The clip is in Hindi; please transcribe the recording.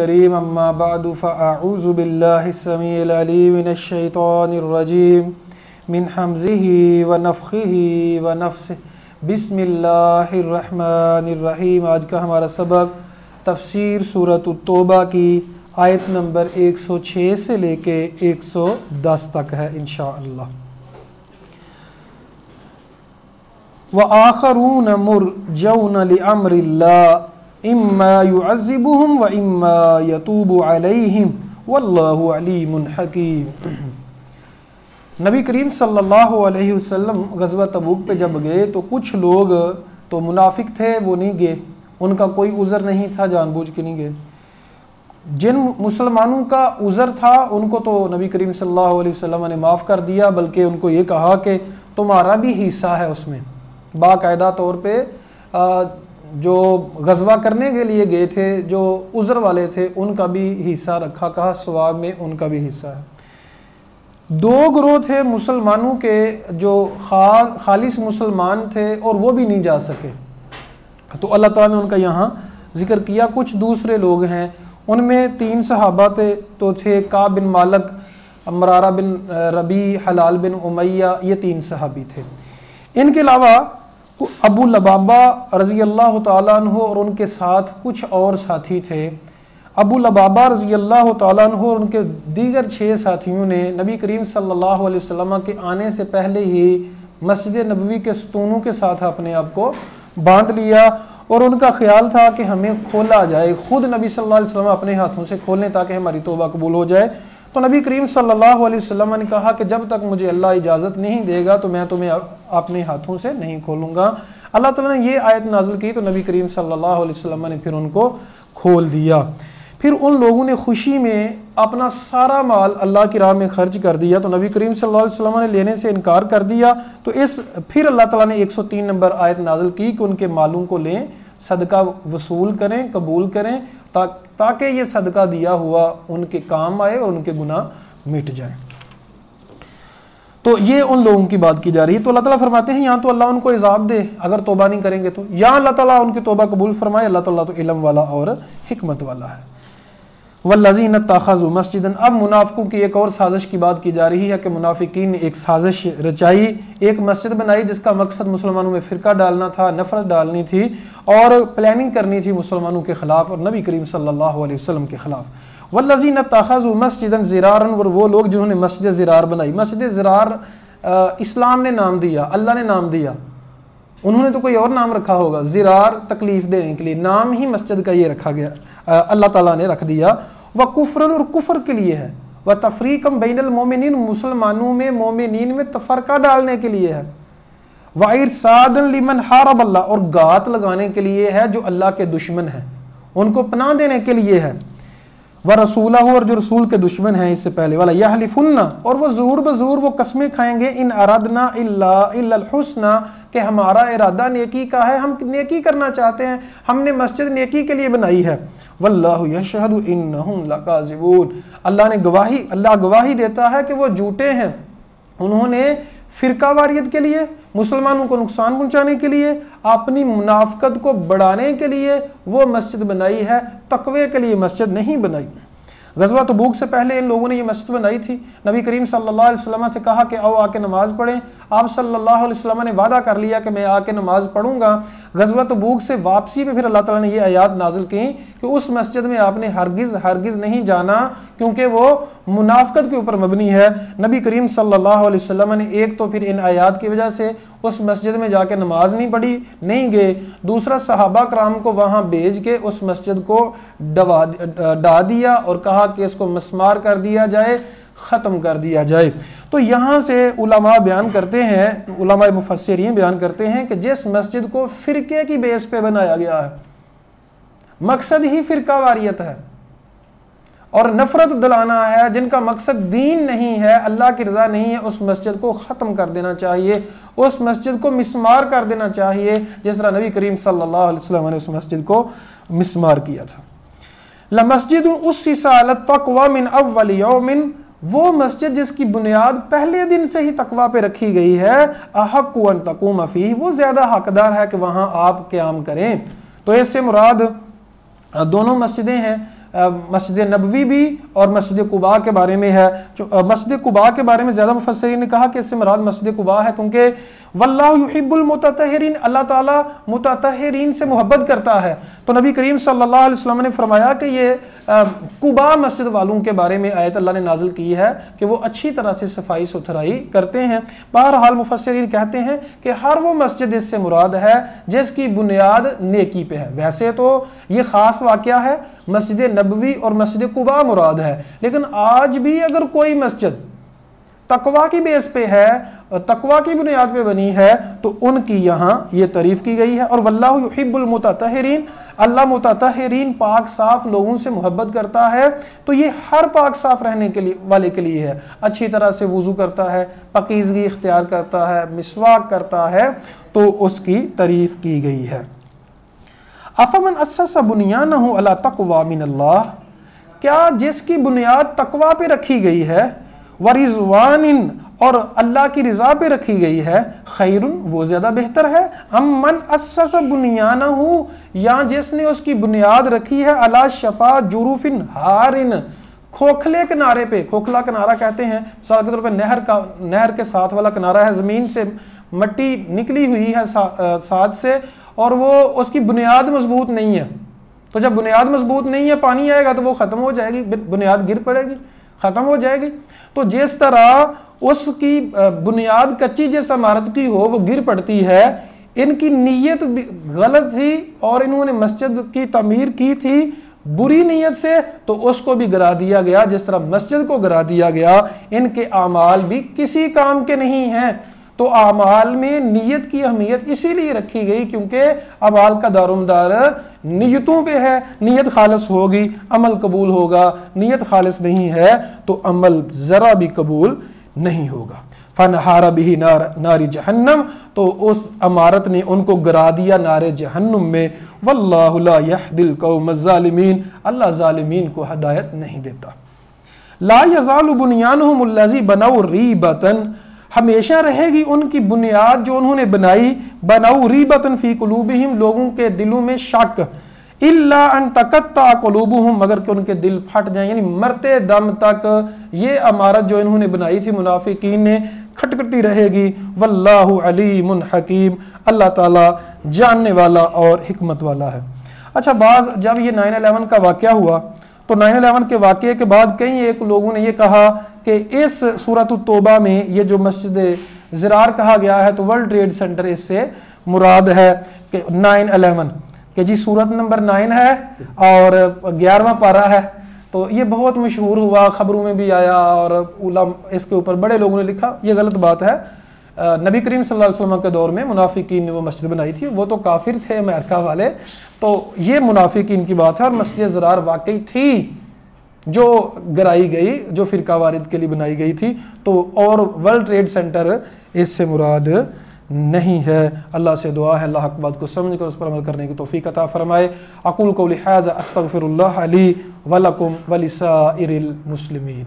करीम अम्मा बादु फ़अऊज़ु बिल्लाहिस समीइल अलीम मिनश शैतानिर रजीम मिन हम्ज़िही व नफ़्ख़िही व नफ़्सिही बिस्मिल्लाहिर रहमानिर रहीम। आज का हमारा सबक तफ़सीर सूरत तौबा की आयत नंबर 106 से लेके 110 तक है इंशाअल्लाह। व आखरून मुरजऊन लिअम्रिल्लाह इम्मा युअज़्ज़िबुहुम व इम्मा यतूबु अलैहिम वल्लाहु अलीमुन हकीम। नबी करीम सल्लल्लाहु अलैहि वसल्लम ग़ज़वा तबूक पे जब गए तो कुछ लोग तो मुनाफिक थे, वो नहीं गए, उनका कोई उज़र नहीं था, जानबूझ के नहीं गए। जिन मुसलमानों का उज़र था उनको तो नबी करीम सल्लल्लाहु अलैहि वसल्लम ने माफ़ कर दिया, बल्कि उनको ये कहा कि तुम्हारा भी हिस्सा है उसमें। बाकायदा तौर पे जो ग़ज़वा करने के लिए गए थे, जो उज़र वाले थे, उनका भी हिस्सा रखा, कहा सवाब में उनका भी हिस्सा है। दो ग्रोह थे मुसलमानों के जो खालिस मुसलमान थे और वो भी नहीं जा सके, तो अल्लाह ताला ने उनका यहाँ ज़िक्र किया। कुछ दूसरे लोग हैं, उनमें 3 सहाबा थे काब बिन मालिक, मरारा बिन रबी, हलाल बिन उमैया, ये 3 सहाबी थे। इनके अलावा अबू लबाबा रज़ी अल्लाह ताला अन्हु और उनके साथ कुछ और साथी थे। अबू लबाबा रज़ी अल्लाह ताला अन्हु और उनके दीगर 6 साथियों ने नबी करीम सल्लल्लाहु अलैहि वसल्लम के आने से पहले ही मस्जिद नबवी के सतूनों के साथ अपने आप को बांध लिया और उनका ख्याल था कि हमें खोला जाए, खुद नबी सल्लल्लाहु अलैहि वसल्लम अपने हाथों से खोलें ताकि हमारी तौबा कबूल हो जाए। तो नबी करीम सल्लल्लाहु अलैहि वसल्लम ने कहा कि जब तक मुझे अल्लाह इजाज़त नहीं देगा तो मैं तुम्हें अपने हाथों से नहीं खोलूँगा। अल्लाह ताला ने ये आयत नाज़िल की तो नबी करीम सल्लल्लाहु अलैहि वसल्लम ने फिर उनको खोल दिया। फिर उन लोगों ने खुशी में अपना सारा माल अल्लाह की राह में खर्च कर दिया, तो नबी करीम सल्लल्लाहु अलैहि वसल्लम ने लेने से इनकार कर दिया। तो फिर अल्लाह ताला ने 103 नंबर आयत नाज़िल की कि उनके मालों को लें, सदका वसूल करें, कबूल करें, ताकि ये सदका दिया हुआ उनके काम आए और उनके गुनाह मिट जाए। तो ये उन लोगों की बात की जा रही है। तो अल्लाह ताला फरमाते हैं यहाँ तो अल्लाह उनको इज़ाब दे अगर तौबा नहीं करेंगे, तो यहाँ अल्लाह ताला उनकी तौबा कबूल फरमाए। अल्लाह ताला तो इल्म वाला और हिकमत वाला है। वल्लज़ीन इत्तख़ज़ू मस्जिदन, अब मुनाफिकों की एक और साजिश की बात की जा रही है कि मुनाफिकीन ने एक साजिश रचाई, एक मस्जिद बनाई जिसका मकसद मुसलमानों में फ़िरका डालना था, नफ़रत डालनी थी और प्लानिंग करनी थी मुसलमानों के ख़िलाफ़ और नबी करीम सल्लल्लाहु अलैहि वसल्लम के ख़िलाफ़। वल्लज़ीन इत्तख़ज़ू मस्जिदन ज़िरारन, और वो लोग जिन्होंने मस्जिद ज़िरार बनाई। मस्जिद ज़िरार इस्लाम ने नाम दिया, अल्लाह ने नाम दिया, उन्होंने तो कोई और नाम रखा होगा। ज़िरार तकलीफ देने के लिए नाम ही मस्जिद का ये रखा गया, अल्लाह ताला ने रख दिया। वह कुफ्रन, और कुफ्र के लिए है। वह तफरीकम बैनल मोमिनीन, मुसलमानों में मोमिनीन में तफरका डालने के लिए है। वह इरसादन लिमन हारब अल्लाह, और गात लगाने के लिए है जो अल्लाह के दुश्मन है, उनको पनाह देने के लिए है। वह रसूलहू, और जो रसूल के दुश्मन हैं इससे पहले वाला। यहलिफुन्ना, और वो ज़रूर बज़ूर वो कस्में खाएंगे, इन अरदना इल्लल हुस्ना, कि हमारा इरादा नेकी का है, हम नेकी करना चाहते हैं, हमने मस्जिद नेकी के लिए बनाई है। वल्लाहु यशहदु इन्नहुम लकाज़िबून, अल्लाह गवाही देता है कि वो झूठे हैं। उन्होंने फ़िरका वारियत के लिए, मुसलमानों को नुकसान पहुंचाने के लिए, अपनी मुनाफिकत को बढ़ाने के लिए वो मस्जिद बनाई है, तकवे के लिए मस्जिद नहीं बनाई। ग़ज़वा तबूक से पहले इन लोगों ने ये मस्जिद बनाई थी। नबी करीम सल्लल्लाहु अलैहि वसल्लम से कहा कि आओ आके नमाज़ पढ़ें। आप सल्लल्लाहु अलैहि वसल्लम ने वादा कर लिया कि मैं आके नमाज़ पढ़ूंगा। ग़ज़वा तबूक से वापसी पे फिर अल्लाह ताला ने ये आयत नाज़िल की कि उस मस्जिद में आपने हरगिज़ नहीं जाना, क्योंकि वो मुनाफिकत के ऊपर मबनी है। नबी करीम सल्लल्लाहु अलैहि वसल्लम ने एक तो फिर इन आयत की वजह से उस मस्जिद में जाके नमाज नहीं पढ़ी, नहीं गए। दूसरा, सहाबा कराम को वहाँ भेज के उस मस्जिद को डा दिया और कहा कि इसको मस्मार कर दिया जाए, ख़त्म कर दिया जाए। तो यहाँ से उलमा बयान करते हैं, उलमा मुफस्सिरीन बयान करते हैं कि जिस मस्जिद को फ़िरके की बेस पे बनाया गया है, मकसद ही फ़िरका वारियत है और नफ़रत दिलाना है, जिनका मकसद दीन नहीं है, अल्लाह की रज़ा नहीं है, उस मस्जिद को ख़त्म कर देना चाहिए, उस मस्जिद को मिस्मार कर देना चाहिए, जिस तरह नबी करीम सल्लल्लाहु अलैहि वसल्लम ने उस मस्जिद को मिस्मार किया था। लमस्जिद उस्सिसा अला तक़वा मिन अव्वल यौमिन, वो मस्जिद जिसकी बुनियाद पहले दिन से ही तकवा पे रखी गई है, अहक्कु अन तक़ूम फ़ीह, वो ज़्यादा हकदार है कि वहाँ आप क़याम करें। तो इससे मुराद दोनों मस्जिदें हैं, मस्जिद नबवी भी और मस्जिद कुबा के बारे में है। जो मस्जिद कुबा के बारे में ज़्यादा मुफस्सिरीन ने कहा कि इससे मुराद मस्जिद कुबा है, क्योंकि वल्लाहु युहिब्बुल मुततहिरीन, अल्लाह ताला मुततहिरीन से मोहब्बत करता है। तो नबी करीम सल्लल्लाहु अलैहि वसल्लम ने फरमाया कि ये कुबा मस्जिद वालों के बारे में आयत अल्लाह ने नाजिल की है कि वो अच्छी तरह से सफाई सुथराई करते हैं। बहरहाल मुफस्सिरीन कहते हैं कि हर वो मस्जिद इससे मुराद है जिसकी बुनियाद नेकी पे है। वैसे तो ये ख़ास वाक़या है, मस्जिद नबवी और मस्जिद कुबा मुराद है, लेकिन आज भी अगर कोई मस्जिद तकवा की बेस पे है, तकवा की बुनियाद पे बनी है, तो उनकी यहाँ ये तारीफ की गई है। और वल्लाहु युहिब्बुल मुततहिरीन, अल्लाह मुततहिरीन पाक साफ लोगों से मोहब्बत करता है। तो ये हर पाक साफ रहने के लिए वाले के लिए है, अच्छी तरह से वुजू करता है, पकीज़गी इख्तियार करता है, मिसवाक करता है, तो उसकी तारीफ की गई है। अफमन अस्ससा बुनियानहु अला तक़वा मिनल्लाह, क्या जिसकी बुनियाद तकवा पे रखी गई है, वरिज़वानिन, और अल्लाह की रिजा पे रखी गई है, खैरुन, वो ज्यादा बेहतर है, अम्मन अस्ससा बुनियानहु, या जिसने उसकी बुनियाद रखी है अला शफा जुरूफिन हारिन, खोखले किनारे पे। खोखला किनारा कहते हैं मिसाल के तौर पे नहर के साथ वाला किनारा है, जमीन से मट्टी निकली हुई है साथ से, और वो उसकी बुनियाद मजबूत नहीं है। तो जब बुनियाद मजबूत नहीं है, पानी आएगा तो वो खत्म हो जाएगी, बुनियाद गिर पड़ेगी, खत्म हो जाएगी। तो जिस तरह उसकी बुनियाद कच्ची जिस इमारत की हो वो गिर पड़ती है, इनकी नीयत गलत थी और इन्होंने मस्जिद की तामीर की थी बुरी नीयत से, तो उसको भी गिरा दिया गया। जिस तरह मस्जिद को गिरा दिया गया, इनके आमाल भी किसी काम के नहीं हैं। तो आमाल में नीयत की अहमियत इसीलिए रखी गई क्योंकि अमाल का दारोमदार नीयतों पे है। नीयत खालिस होगी, अमल कबूल होगा, नीयत खालिस नहीं है तो अमल ज़रा भी कबूल नहीं होगा। फनहारा बिही नारी जहन्नम, तो उस अमारत ने उनको गिरा दिया नारे जहन्नुम में। वल्लाहु ला यहदिल कौम ज़ालिमीन, अल्लाह ज़ालिमीन को हिदायत नहीं देता। ला यज़ालु बुनियानुहुम अल्लज़ी बनौ रीबतन, हमेशा रहेगी उनकी बुनियाद जो उन्होंने बनाई, बनाऊ रीबतन फी कुलूबिहिम, लोगों के दिलों में शक, इल्ला अन तकत्ता कुलूबुहुम, मगर कि उनके दिल फट जाएं, यानी मरते दम तक ये इमारत जो इन्होंने बनाई थी मुनाफिकीन ने खटखटी रहेगी। वल्लाहु अलीमुन हकीम, अल्लाह ताला जानने वाला और हिकमत वाला है। अच्छा, बाज जब ये 9/11 का वाक़या हुआ तो 9/11 के वाक़े के बाद कई एक लोगों ने ये कहा कि इस सूरत तौबा में ये जो मस्जिद ज़िरार कहा गया है तो वर्ल्ड ट्रेड सेंटर इससे मुराद है कि 9/11 कि जी सूरत नंबर 9 है और 11वां पारा है। तो ये बहुत मशहूर हुआ, खबरों में भी आया और इसके ऊपर बड़े लोगों ने लिखा। ये गलत बात है। नबी करीम सल्लल्लाहु अलैहि वसल्लम के दौर में मुनाफिकीन ने वो मस्जिद बनाई थी, वो तो काफिर थे अमेरिका वाले। तो ये मुनाफिकीन की बात है और मस्जिद ज़रार वाकई थी जो गिराई गई, जो फ़िरका वारिद के लिए बनाई गई थी। तो और वर्ल्ड ट्रेड सेंटर इससे मुराद नहीं है। अल्लाह से दुआ है अल्लाह हक बात को समझ कर उस पर अमल करने की तौफीक अता फरमाए। अक़ूलु क़ौली हाज़ा अस्तग़फ़िरुल्लाह ली व लकुम व लिसाइरिल मुस्लिमीन।